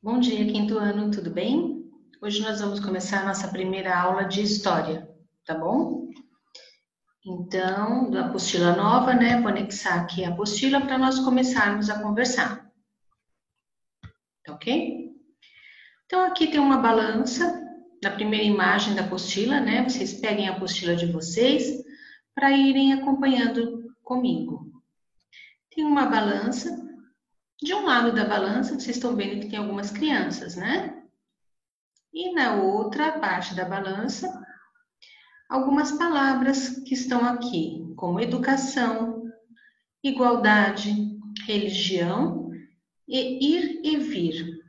Bom dia, quinto ano, tudo bem? Hoje nós vamos começar a nossa primeira aula de História, tá bom? Então, da apostila nova, né? Vou anexar aqui a apostila para nós começarmos a conversar, tá ok? Então, aqui tem uma balança, na primeira imagem da apostila, né? Vocês peguem a apostila de vocês para irem acompanhando comigo. Tem uma balança, de um lado da balança, vocês estão vendo que tem algumas crianças, né? E na outra parte da balança, algumas palavras que estão aqui, como educação, igualdade, religião e ir e vir.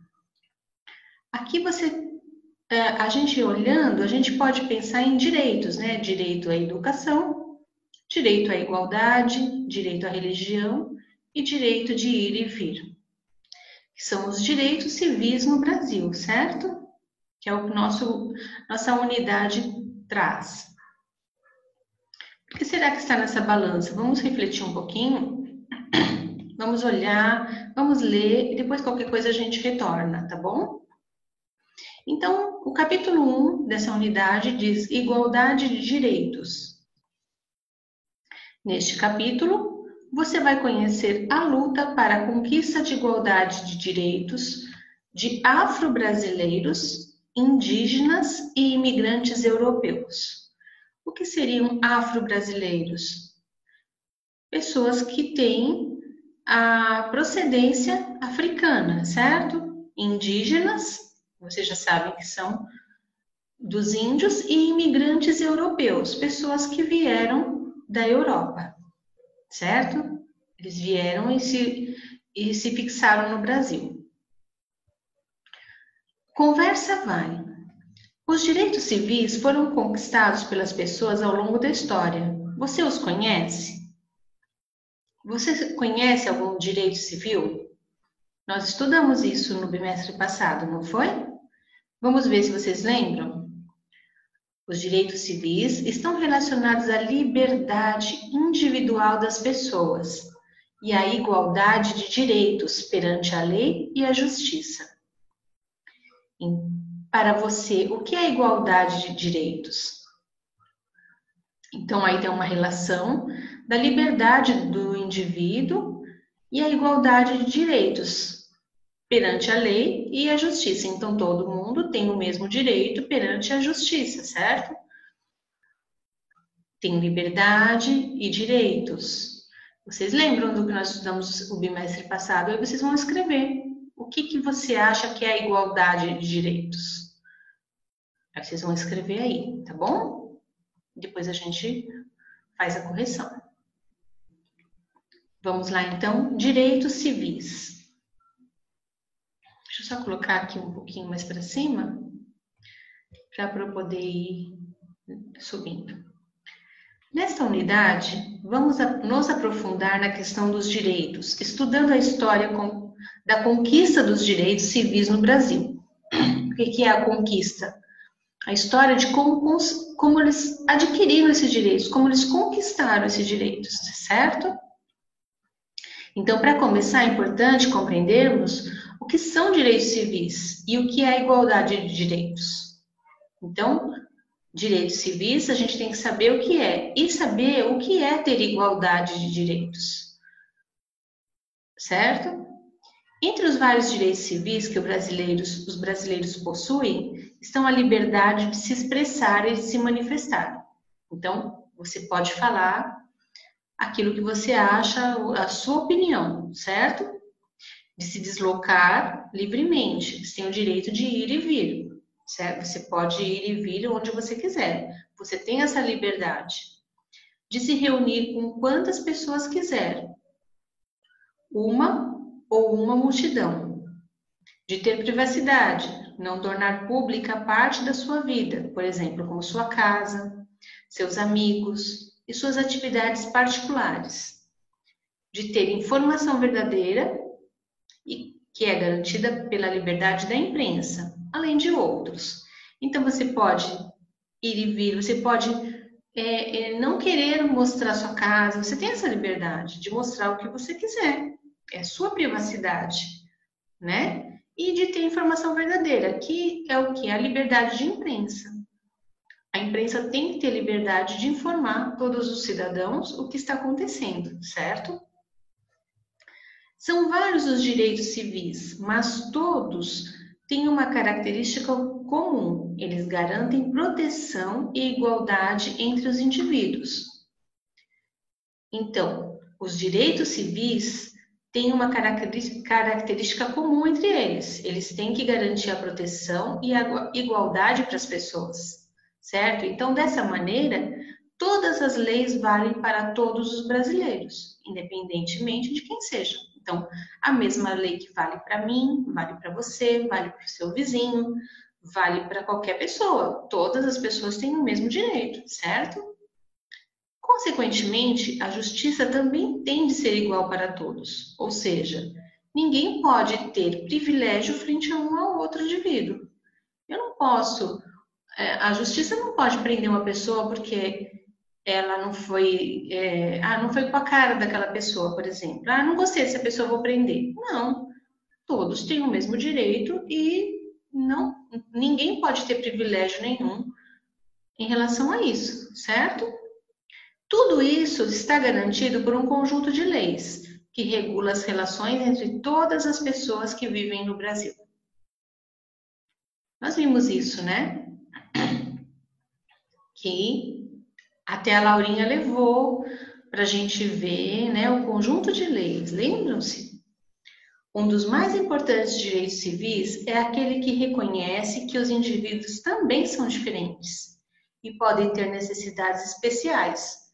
Aqui a gente olhando, a gente pode pensar em direitos, né? Direito à educação, direito à igualdade, direito à religião e direito de ir e vir. Que são os direitos civis no Brasil, certo? Que é o que nossa unidade traz. O que será que está nessa balança? Vamos refletir um pouquinho, vamos olhar, vamos ler e depois qualquer coisa a gente retorna, tá bom? Então, o capítulo 1 dessa unidade diz Igualdade de Direitos. Neste capítulo, você vai conhecer a luta para a conquista de igualdade de direitos de afro-brasileiros, indígenas e imigrantes europeus. O que seriam afro-brasileiros? Pessoas que têm a procedência africana, certo? Indígenas, vocês já sabem que são dos índios, e imigrantes europeus, pessoas que vieram da Europa, certo? Eles vieram e se fixaram no Brasil. Conversa vai. Os direitos civis foram conquistados pelas pessoas ao longo da história. Você os conhece? Você conhece algum direito civil? Nós estudamos isso no bimestre passado, não foi? Vamos ver se vocês lembram? Os direitos civis estão relacionados à liberdade individual das pessoas e à igualdade de direitos perante a lei e a justiça. Para você, o que é igualdade de direitos? Então, aí tem uma relação da liberdade do indivíduo e a igualdade de direitos perante a lei e a justiça. Então, todo mundo tem o mesmo direito perante a justiça, certo? Tem liberdade e direitos. Vocês lembram do que nós estudamos o bimestre passado? Aí vocês vão escrever o que você acha que é a igualdade de direitos. Aí vocês vão escrever aí, tá bom? Depois a gente faz a correção. Vamos lá, então. Direitos civis. Deixa eu só colocar aqui um pouquinho mais para cima, para eu poder ir subindo. Nesta unidade, vamos nos aprofundar na questão dos direitos, estudando a história da conquista dos direitos civis no Brasil. O que é a conquista? A história de como eles adquiriram esses direitos, como eles conquistaram esses direitos, certo? Então, para começar, é importante compreendermos o que são direitos civis e o que é a igualdade de direitos. Então, direitos civis, a gente tem que saber o que é e saber o que é ter igualdade de direitos, certo? Entre os vários direitos civis que os brasileiros possuem, estão a liberdade de se expressar e de se manifestar. Então, você pode falar aquilo que você acha, a sua opinião, certo? De se deslocar livremente. Você tem o direito de ir e vir, certo? Você pode ir e vir onde você quiser. Você tem essa liberdade de se reunir com quantas pessoas quiser. Uma ou uma multidão. De ter privacidade, não tornar pública parte da sua vida, por exemplo, como sua casa, seus amigos e suas atividades particulares. De ter informação verdadeira, que é garantida pela liberdade da imprensa, além de outros. Então, você pode ir e vir, você pode não querer mostrar sua casa, você tem essa liberdade de mostrar o que você quiser, é sua privacidade, né? e de ter informação verdadeira, que é o que? A liberdade de imprensa. A imprensa tem que ter liberdade de informar todos os cidadãos o que está acontecendo, certo? São vários os direitos civis, mas todos têm uma característica comum. Eles garantem proteção e igualdade entre os indivíduos. Então, os direitos civis têm uma característica comum entre eles. Eles têm que garantir a proteção e a igualdade para as pessoas, certo? Então, dessa maneira, todas as leis valem para todos os brasileiros, independentemente de quem seja. Então, a mesma lei que vale para mim, vale para você, vale para o seu vizinho, vale para qualquer pessoa. Todas as pessoas têm o mesmo direito, certo? Consequentemente, a justiça também tem de ser igual para todos, ou seja, ninguém pode ter privilégio frente a um ao outro indivíduo. Eu não posso, a justiça não pode prender uma pessoa porque ela não foi, não foi com a cara daquela pessoa, por exemplo. Ah, não gostei dessa pessoa, vou prender. Não, todos têm o mesmo direito e não, ninguém pode ter privilégio nenhum em relação a isso, certo? Tudo isso está garantido por um conjunto de leis que regula as relações entre todas as pessoas que vivem no Brasil. Nós vimos isso, né? Que até a Laurinha levou para a gente ver, né, o conjunto de leis. Lembram-se? Um dos mais importantes direitos civis é aquele que reconhece que os indivíduos também são diferentes e podem ter necessidades especiais.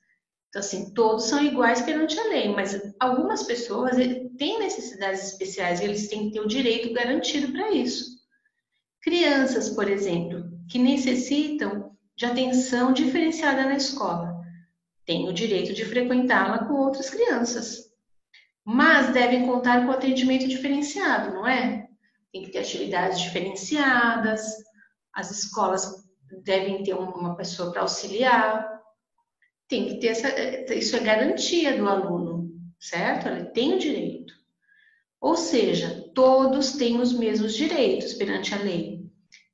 Então, assim, todos são iguais perante a lei, mas algumas pessoas têm necessidades especiais e eles têm que ter o direito garantido para isso. Crianças, por exemplo, que necessitam de atenção diferenciada na escola, têm o direito de frequentá-la com outras crianças, mas devem contar com atendimento diferenciado, não é? Tem que ter atividades diferenciadas, as escolas devem ter uma pessoa para auxiliar. Tem que ter isso é garantia do aluno, certo? Ele tem o direito. Ou seja, todos têm os mesmos direitos perante a lei.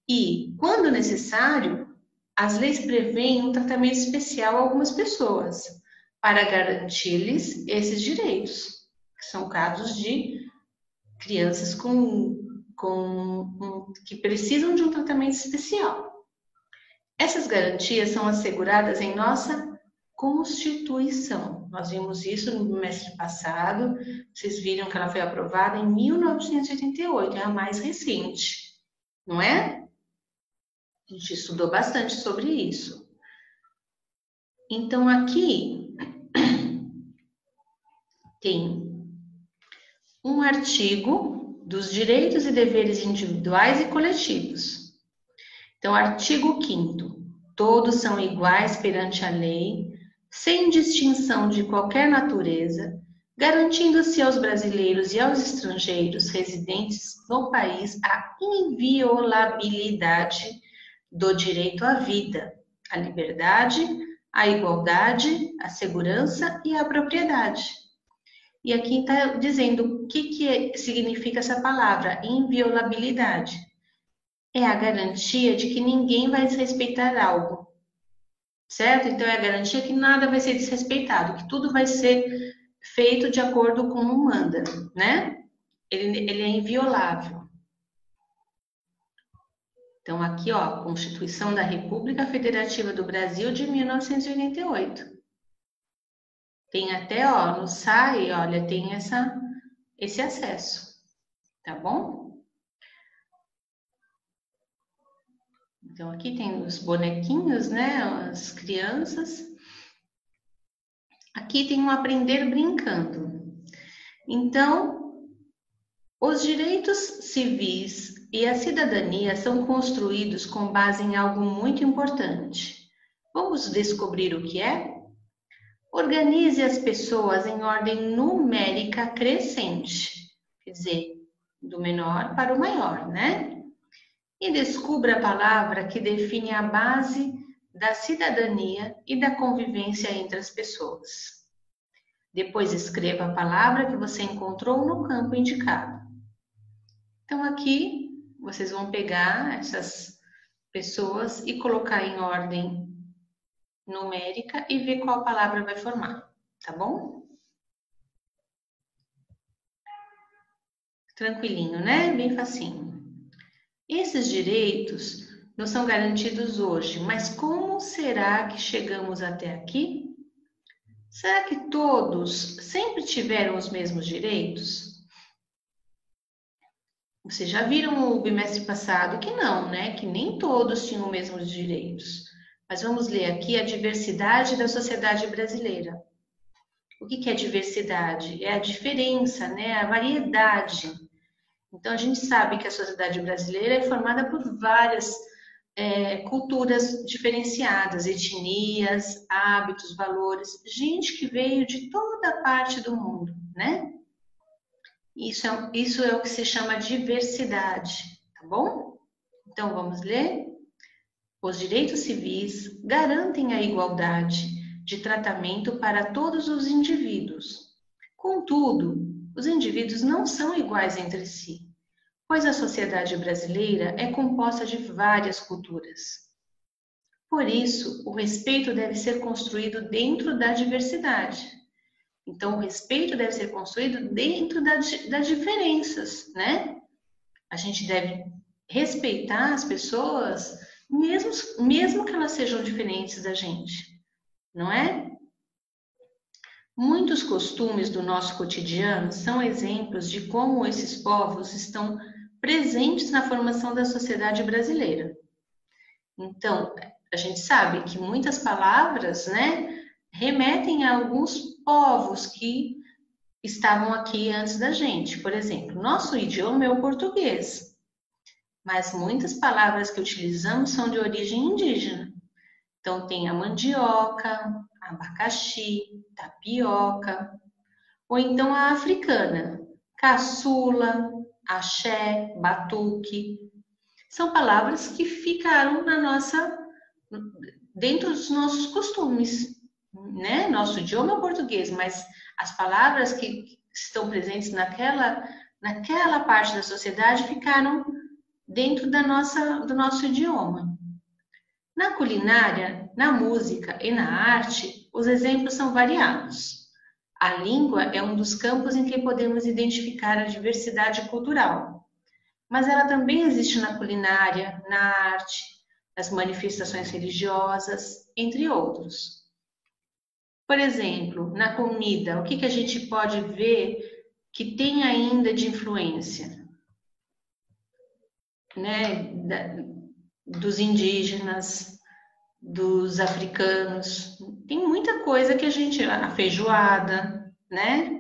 E, quando necessário, as leis prevêem um tratamento especial a algumas pessoas para garantir-lhes esses direitos, que são casos de crianças que precisam de um tratamento especial. Essas garantias são asseguradas em nossa Constituição. Nós vimos isso no bimestre passado, vocês viram que ela foi aprovada em 1988, é a mais recente, não é? A gente estudou bastante sobre isso. Então, aqui tem um artigo dos direitos e deveres individuais e coletivos. Então, artigo 5º. Todos são iguais perante a lei, sem distinção de qualquer natureza, garantindo-se aos brasileiros e aos estrangeiros residentes no país a inviolabilidade do direito à vida, à liberdade, à igualdade, à segurança e à propriedade. E aqui está dizendo o que significa essa palavra, inviolabilidade. É a garantia de que ninguém vai desrespeitar algo, certo? Então, é a garantia que nada vai ser desrespeitado, que tudo vai ser feito de acordo com o manda, né? Ele é inviolável. Então, aqui, ó, Constituição da República Federativa do Brasil de 1988. Tem até, ó, no SAI, olha, tem esse acesso, tá bom? Então, aqui tem os bonequinhos, né, as crianças. Aqui tem um aprender brincando. Então, os direitos civis e a cidadania são construídos com base em algo muito importante. Vamos descobrir o que é? Organize as pessoas em ordem numérica crescente, quer dizer, do menor para o maior, né? E descubra a palavra que define a base da cidadania e da convivência entre as pessoas. Depois escreva a palavra que você encontrou no campo indicado. Então, aqui, vocês vão pegar essas pessoas e colocar em ordem numérica e ver qual palavra vai formar, tá bom? Tranquilinho, né? Bem facinho. Esses direitos não são garantidos hoje, mas como será que chegamos até aqui? Será que todos sempre tiveram os mesmos direitos? Vocês já viram o bimestre passado que não, né? Que nem todos tinham os mesmos direitos. Mas vamos ler aqui a diversidade da sociedade brasileira. O que é diversidade? É a diferença, né? A variedade. Então, a gente sabe que a sociedade brasileira é formada por várias culturas diferenciadas, etnias, hábitos, valores, gente que veio de toda parte do mundo, né? Isso é o que se chama diversidade, tá bom? Então, vamos ler? Os direitos civis garantem a igualdade de tratamento para todos os indivíduos. Contudo, os indivíduos não são iguais entre si, pois a sociedade brasileira é composta de várias culturas. Por isso, o respeito deve ser construído dentro da diversidade. Então, o respeito deve ser construído dentro das diferenças, né? A gente deve respeitar as pessoas, mesmo que elas sejam diferentes da gente, não é? Muitos costumes do nosso cotidiano são exemplos de como esses povos estão presentes na formação da sociedade brasileira. Então, a gente sabe que muitas palavras, né, remetem a alguns povos que estavam aqui antes da gente. Por exemplo, nosso idioma é o português, mas muitas palavras que utilizamos são de origem indígena. Então, tem a mandioca, abacaxi, tapioca, ou então a africana, caçula, axé, batuque. São palavras que ficaram dentro dos nossos costumes, né? Nosso idioma é o português, mas as palavras que estão presentes naquela parte da sociedade ficaram dentro do nosso idioma. Na culinária, na música e na arte, os exemplos são variados. A língua é um dos campos em que podemos identificar a diversidade cultural, mas ela também existe na culinária, na arte, nas manifestações religiosas, entre outros. Por exemplo, na comida, o que a gente pode ver que tem ainda de influência, né? Dos indígenas, dos africanos. Tem muita coisa que a feijoada, né?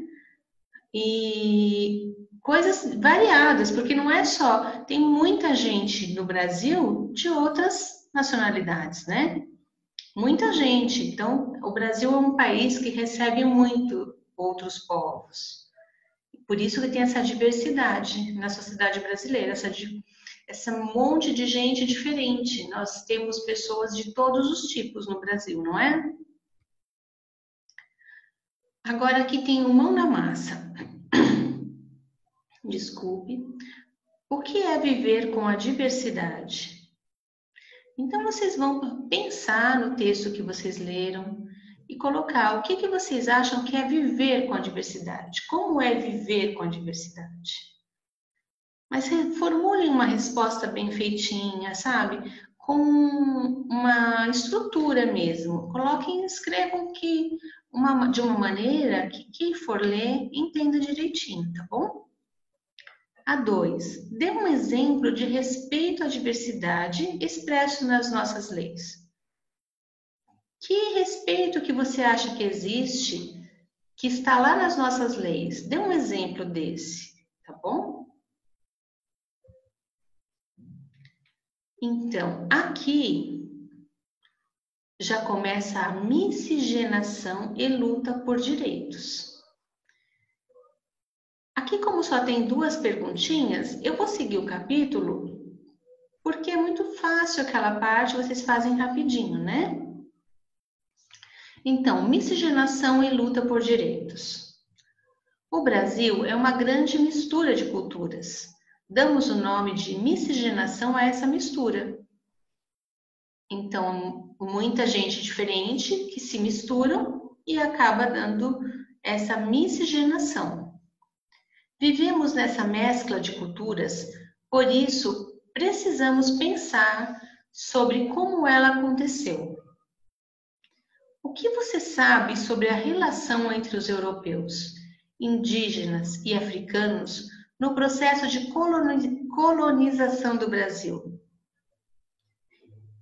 E coisas variadas, porque não é só, tem muita gente no Brasil de outras nacionalidades, né? Muita gente. Então, o Brasil é um país que recebe muito outros povos. Por isso que tem essa diversidade na sociedade brasileira, essa monte de gente diferente. Nós temos pessoas de todos os tipos no Brasil, não é? Agora aqui tem o mão na massa. Desculpe. O que é viver com a diversidade? Então, vocês vão pensar no texto que vocês leram e colocar o que vocês acham que é viver com a diversidade. Como é viver com a diversidade? Mas formulem uma resposta bem feitinha, sabe? Com uma estrutura mesmo. Coloquem, escrevam de uma maneira que quem for ler entenda direitinho, tá bom? A 2. Dê um exemplo de respeito à diversidade expresso nas nossas leis. Que respeito que você acha que existe, que está lá nas nossas leis? Dê um exemplo desse, tá bom? Então, aqui já começa a miscigenação e luta por direitos. Aqui, como só tem 2 perguntinhas, eu vou seguir o capítulo, porque é muito fácil aquela parte, vocês fazem rapidinho, né? Então, miscigenação e luta por direitos. O Brasil é uma grande mistura de culturas. damos o nome de miscigenação a essa mistura. Então, muita gente diferente que se misturam e acaba dando essa miscigenação. Vivemos nessa mescla de culturas, por isso precisamos pensar sobre como ela aconteceu. O que você sabe sobre a relação entre os europeus, indígenas e africanos no processo de colonização do Brasil?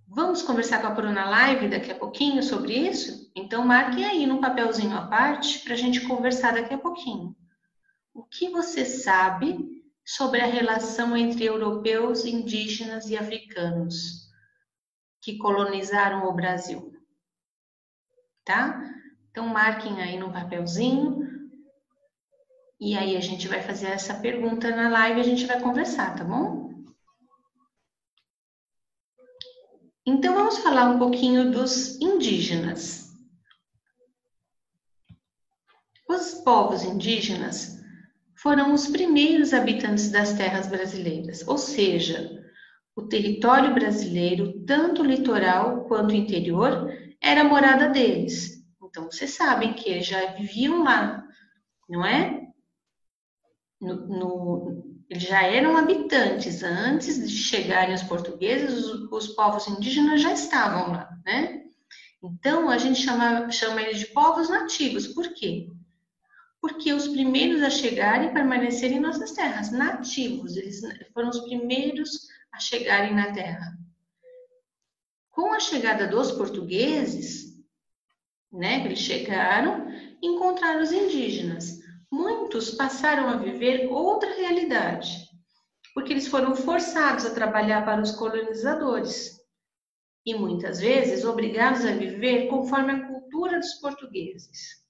Vamos conversar com a Bruna Live daqui a pouquinho sobre isso? Então marquem aí num papelzinho à parte para a gente conversar daqui a pouquinho. O que você sabe sobre a relação entre europeus, indígenas e africanos que colonizaram o Brasil? Tá? Então marquem aí num papelzinho e aí a gente vai fazer essa pergunta na live e a gente vai conversar, tá bom? Então vamos falar um pouquinho dos indígenas. Os povos indígenas foram os primeiros habitantes das terras brasileiras, ou seja, o território brasileiro, tanto litoral quanto interior, era a morada deles. Então, vocês sabem que eles já viviam lá, não é? Eles já eram habitantes. Antes de chegarem os portugueses, os povos indígenas já estavam lá, né? Então, a gente chama eles de povos nativos. Por quê? Porque os primeiros a chegarem e permanecerem em nossas terras, nativos, eles foram os primeiros a chegarem na terra. Com a chegada dos portugueses, né, eles chegaram e encontraram os indígenas. Muitos passaram a viver outra realidade, porque eles foram forçados a trabalhar para os colonizadores e muitas vezes obrigados a viver conforme a cultura dos portugueses.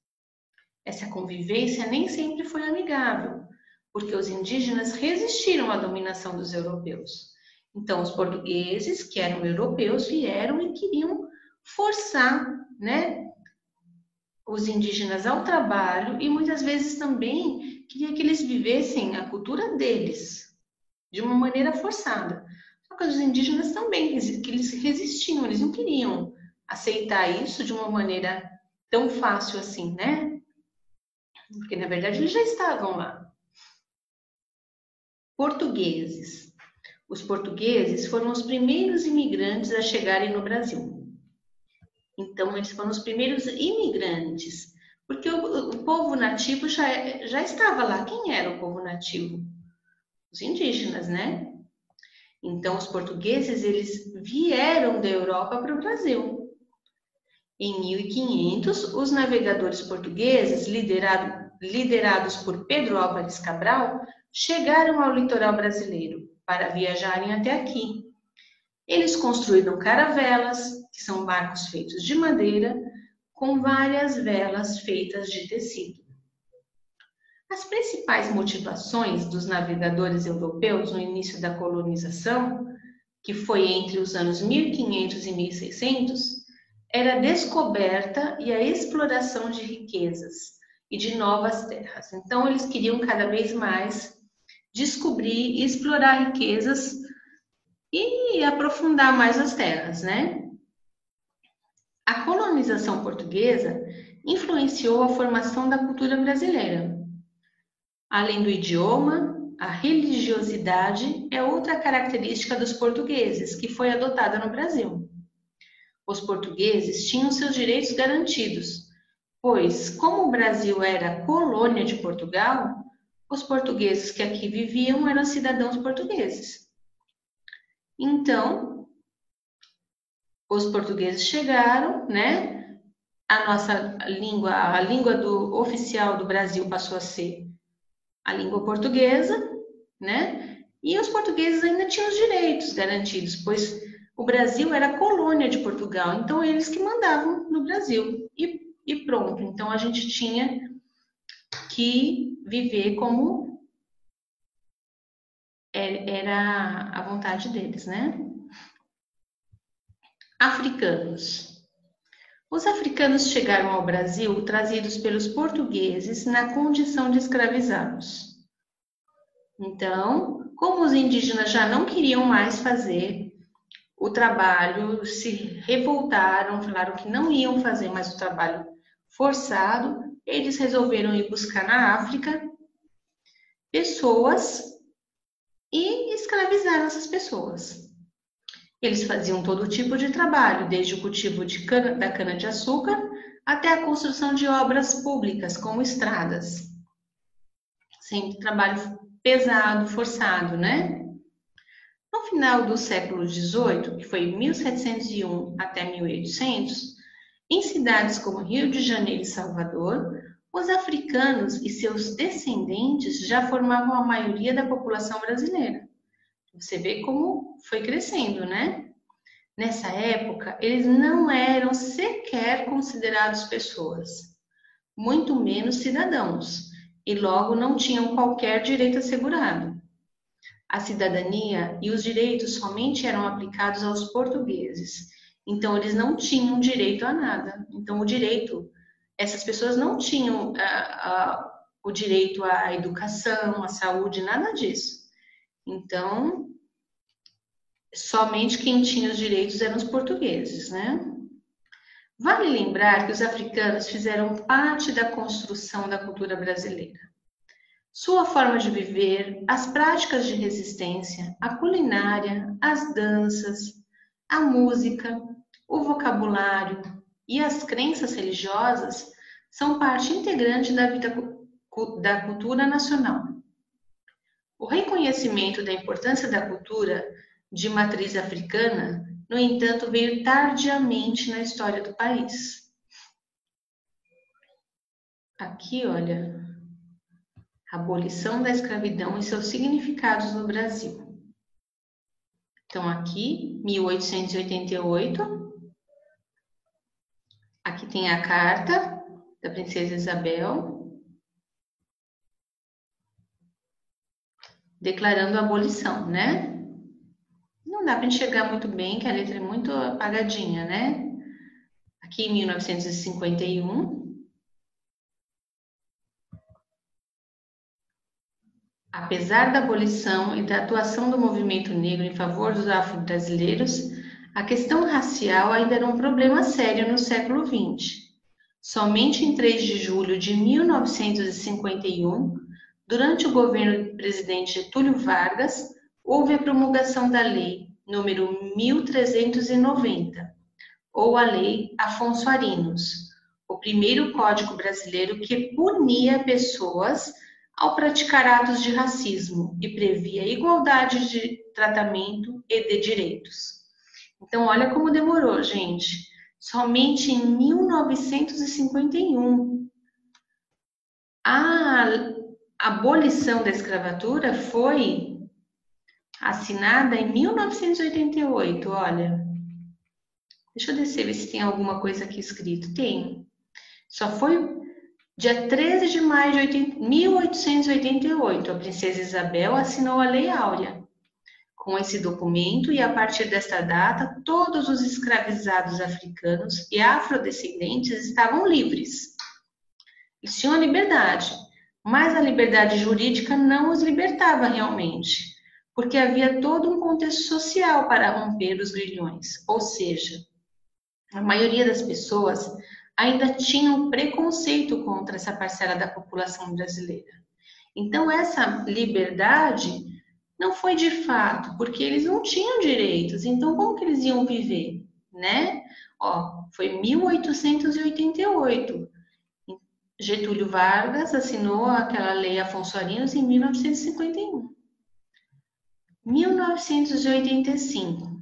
Essa convivência nem sempre foi amigável, porque os indígenas resistiram à dominação dos europeus. Então, os portugueses, que eram europeus, vieram e queriam forçar, né, os indígenas ao trabalho e muitas vezes também queria que eles vivessem a cultura deles, de uma maneira forçada. Só que os indígenas também, que eles resistiam, eles não queriam aceitar isso de uma maneira tão fácil assim, né? Porque, na verdade, eles já estavam lá. Portugueses. Os portugueses foram os primeiros imigrantes a chegarem no Brasil. Então, eles foram os primeiros imigrantes, porque o povo nativo já estava lá. Quem era o povo nativo? Os indígenas, né? Então, os portugueses, eles vieram da Europa para o Brasil. Em 1500, os navegadores portugueses, liderados por Pedro Álvares Cabral, chegaram ao litoral brasileiro para viajarem até aqui. Eles construíram caravelas, que são barcos feitos de madeira, com várias velas feitas de tecido. As principais motivações dos navegadores europeus no início da colonização, que foi entre os anos 1500 e 1600, era a descoberta e a exploração de riquezas e de novas terras. Então, eles queriam cada vez mais descobrir e explorar riquezas e aprofundar mais as terras, né? A colonização portuguesa influenciou a formação da cultura brasileira. Além do idioma, a religiosidade é outra característica dos portugueses que foi adotada no Brasil. Os portugueses tinham seus direitos garantidos, pois, como o Brasil era colônia de Portugal, os portugueses que aqui viviam eram cidadãos portugueses. Então, os portugueses chegaram, né? A nossa língua, a língua oficial do Brasil passou a ser a língua portuguesa, né? E os portugueses ainda tinham os direitos garantidos, pois o Brasil era colônia de Portugal, então eles que mandavam no Brasil. E pronto, então a gente tinha que viver como era a vontade deles, né? Africanos. Os africanos chegaram ao Brasil trazidos pelos portugueses na condição de escravizados. Então, como os indígenas já não queriam mais fazer o trabalho, se revoltaram, falaram que não iam fazer mais o trabalho forçado, eles resolveram ir buscar na África pessoas e escravizaram essas pessoas. Eles faziam todo tipo de trabalho, desde o cultivo da cana-de-açúcar até a construção de obras públicas, como estradas. Sempre trabalho pesado, forçado, né? No final do século XVIII, que foi 1701 até 1800, em cidades como Rio de Janeiro e Salvador, os africanos e seus descendentes já formavam a maioria da população brasileira. Você vê como foi crescendo, né? Nessa época, eles não eram sequer considerados pessoas, muito menos cidadãos, e logo não tinham qualquer direito assegurado. A cidadania e os direitos somente eram aplicados aos portugueses, então eles não tinham direito a nada. Então, essas pessoas não tinham o direito à educação, à saúde, nada disso. Então, somente quem tinha os direitos eram os portugueses, né? Vale lembrar que os africanos fizeram parte da construção da cultura brasileira. Sua forma de viver, as práticas de resistência, a culinária, as danças, a música, o vocabulário e as crenças religiosas são parte integrante da vida da cultura nacional. O reconhecimento da importância da cultura de matriz africana, no entanto, veio tardiamente na história do país. Aqui, olha, abolição da escravidão e seus significados no Brasil. Então, aqui, 1888. Aqui tem a carta da Princesa Isabel, declarando a abolição, né? Não dá para enxergar muito bem, que a letra é muito apagadinha, né? Aqui em 1951. Apesar da abolição e da atuação do movimento negro em favor dos afro-brasileiros, a questão racial ainda era um problema sério no século XX. Somente em 3 de julho de 1951, durante o governo do presidente Getúlio Vargas, houve a promulgação da Lei número 1390, ou a Lei Afonso Arinos, o primeiro código brasileiro que punia pessoas ao praticar atos de racismo e previa igualdade de tratamento e de direitos. Então, olha como demorou, gente. Somente em 1951. A abolição da escravatura foi assinada em 1988, olha. Deixa eu descer, ver se tem alguma coisa aqui escrito. Tem. Só foi dia 13 de maio de 1888, a princesa Isabel assinou a Lei Áurea. Com esse documento, e a partir desta data, todos os escravizados africanos e afrodescendentes estavam livres. Eles tinham a liberdade, mas a liberdade jurídica não os libertava realmente, porque havia todo um contexto social para romper os grilhões, ou seja, a maioria das pessoas ainda tinham preconceito contra essa parcela da população brasileira. Então, essa liberdade não foi de fato, porque eles não tinham direitos. Então, como que eles iam viver, né? Ó, foi 1888. Getúlio Vargas assinou aquela lei Afonso Arinos em 1951. 1985,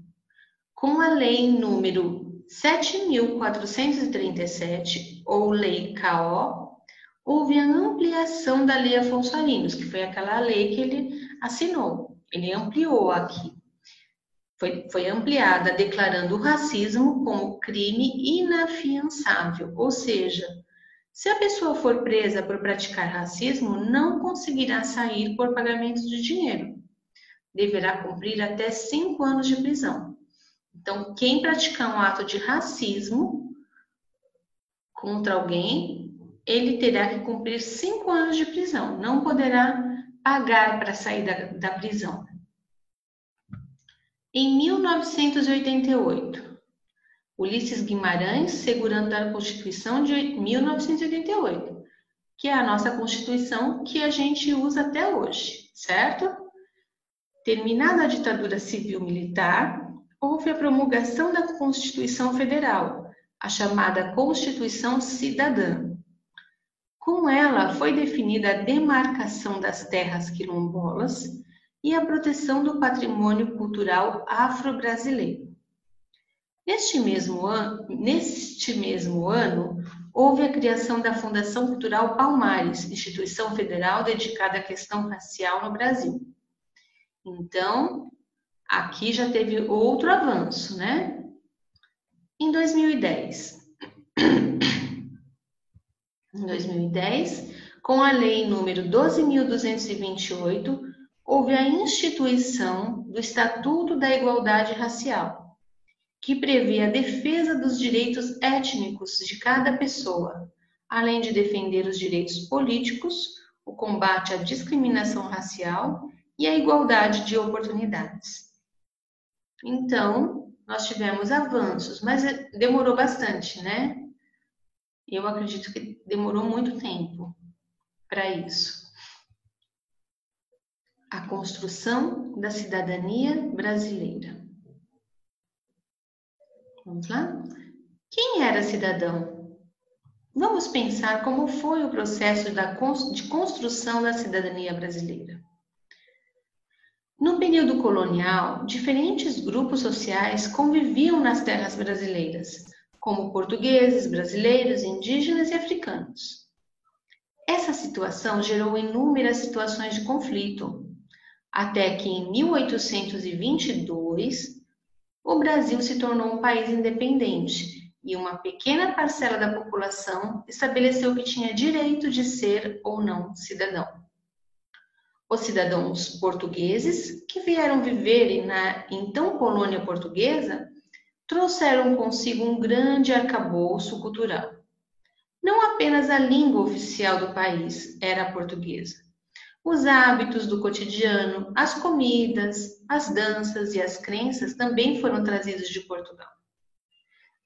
com a lei número 7.437, ou Lei KO, houve a ampliação da Lei Afonso Arinos, que foi aquela lei que ele assinou. Ele ampliou aqui. Foi ampliada, declarando o racismo como crime inafiançável, ou seja, se a pessoa for presa por praticar racismo, não conseguirá sair por pagamento de dinheiro. Deverá cumprir até 5 anos de prisão. Então, quem praticar um ato de racismo contra alguém, ele terá que cumprir 5 anos de prisão. Não poderá pagar para sair da prisão. Em 1988, Ulisses Guimarães, segurando a Constituição de 1988, que é a nossa Constituição que a gente usa até hoje, certo? Terminada a ditadura civil-militar, houve a promulgação da Constituição Federal, a chamada Constituição Cidadã. Com ela foi definida a demarcação das terras quilombolas e a proteção do patrimônio cultural afro-brasileiro. Neste mesmo ano, houve a criação da Fundação Cultural Palmares, instituição federal dedicada à questão racial no Brasil. Então, aqui já teve outro avanço, né? Em 2010, com a Lei número 12.228, houve a instituição do Estatuto da Igualdade Racial, que prevê a defesa dos direitos étnicos de cada pessoa, além de defender os direitos políticos, o combate à discriminação racial e a igualdade de oportunidades. Então, nós tivemos avanços, mas demorou bastante, né? Eu acredito que demorou muito tempo para isso. A construção da cidadania brasileira. Vamos lá? Quem era cidadão? Vamos pensar como foi o processo de construção da cidadania brasileira. No período colonial, diferentes grupos sociais conviviam nas terras brasileiras, como portugueses, brasileiros, indígenas e africanos. Essa situação gerou inúmeras situações de conflito, até que em 1822, o Brasil se tornou um país independente e uma pequena parcela da população estabeleceu que tinha direito de ser ou não cidadão. Os cidadãos portugueses, que vieram viver na então colônia portuguesa, trouxeram consigo um grande arcabouço cultural. Não apenas a língua oficial do país era a portuguesa. Os hábitos do cotidiano, as comidas, as danças e as crenças também foram trazidos de Portugal.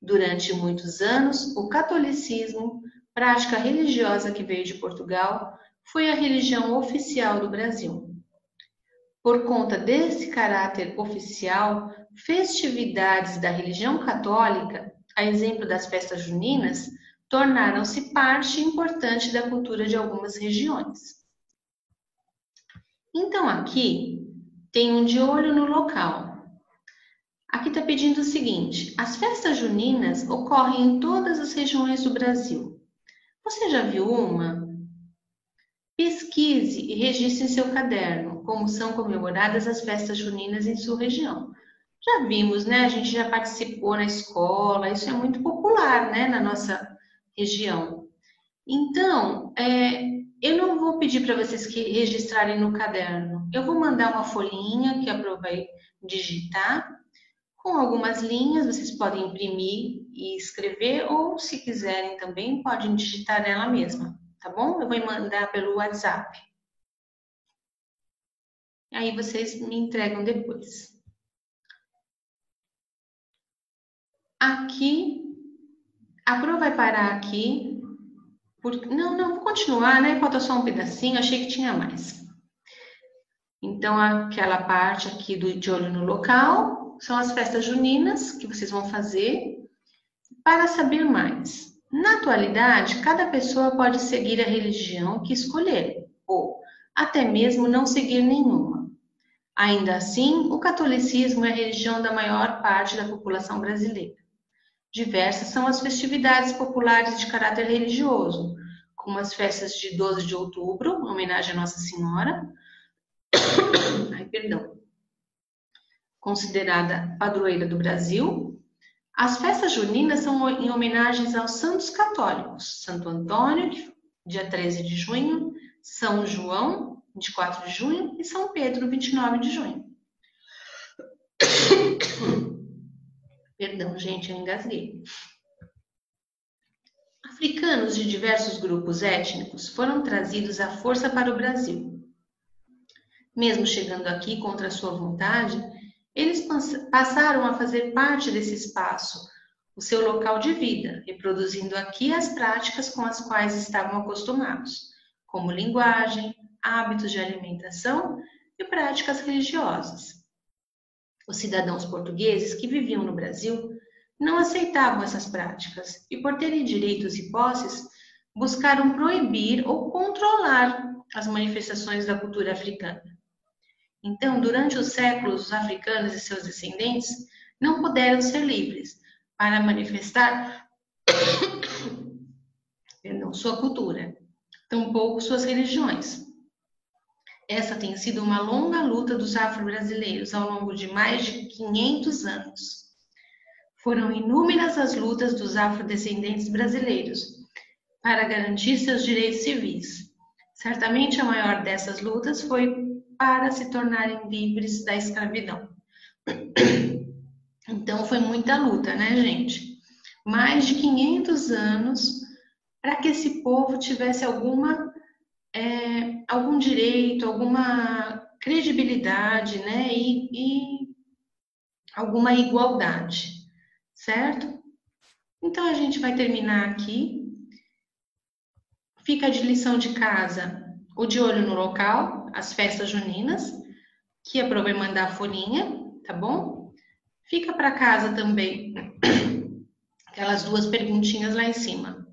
Durante muitos anos, o catolicismo, prática religiosa que veio de Portugal, foi a religião oficial do Brasil. Por conta desse caráter oficial, festividades da religião católica, a exemplo das festas juninas, tornaram-se parte importante da cultura de algumas regiões. Então, aqui tem um de olho no local. Aqui está pedindo o seguinte: as festas juninas ocorrem em todas as regiões do Brasil. Você já viu uma? Pesquise e registre em seu caderno como são comemoradas as festas juninas em sua região. Já vimos, né? A gente já participou na escola, isso é muito popular, né, na nossa região. Então, eu não vou pedir para vocês que registrarem no caderno. Eu vou mandar uma folhinha que a Pro vai digitar, com algumas linhas, vocês podem imprimir e escrever, ou se quiserem também, podem digitar nela mesma, tá bom? Eu vou mandar pelo WhatsApp. Aí vocês me entregam depois. Aqui, a Pro vai parar aqui. Não, vou continuar, né? Falta só um pedacinho, achei que tinha mais. Então, aquela parte aqui de olho no local são as festas juninas que vocês vão fazer. Para saber mais, na atualidade, cada pessoa pode seguir a religião que escolher, ou até mesmo não seguir nenhuma. Ainda assim, o catolicismo é a religião da maior parte da população brasileira. Diversas são as festividades populares de caráter religioso, como as festas de 12 de outubro, em homenagem à Nossa Senhora, considerada padroeira do Brasil. As festas juninas são em homenagens aos santos católicos, Santo Antônio, dia 13 de junho, São João, 24 de junho, e São Pedro, 29 de junho. Perdão, gente, eu engasguei. Africanos de diversos grupos étnicos foram trazidos à força para o Brasil. Mesmo chegando aqui contra a sua vontade, eles passaram a fazer parte desse espaço, o seu local de vida, reproduzindo aqui as práticas com as quais estavam acostumados, como linguagem, hábitos de alimentação e práticas religiosas. Os cidadãos portugueses que viviam no Brasil não aceitavam essas práticas e, por terem direitos e posses, buscaram proibir ou controlar as manifestações da cultura africana. Então, durante os séculos, os africanos e seus descendentes não puderam ser livres para manifestar sua cultura, tampouco suas religiões. Essa tem sido uma longa luta dos afro-brasileiros ao longo de mais de 500 anos. Foram inúmeras as lutas dos afrodescendentes brasileiros para garantir seus direitos civis. Certamente a maior dessas lutas foi para se tornarem livres da escravidão. Então foi muita luta, né, gente? Mais de 500 anos para que esse povo tivesse algum direito, alguma credibilidade, né, e alguma igualdade, certo? Então a gente vai terminar aqui. Fica de lição de casa o de olho no local, as festas juninas, que a Pro vai mandar a folhinha, tá bom? Fica para casa também aquelas duas perguntinhas lá em cima.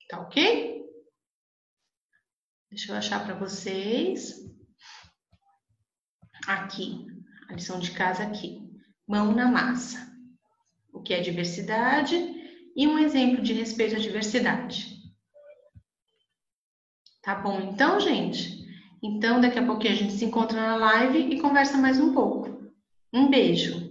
Tá ok? Deixa eu achar para vocês. Aqui, a lição de casa aqui. Mão na massa. O que é diversidade e um exemplo de respeito à diversidade. Tá bom então, gente? Então, daqui a pouquinho a gente se encontra na live e conversa mais um pouco. Um beijo!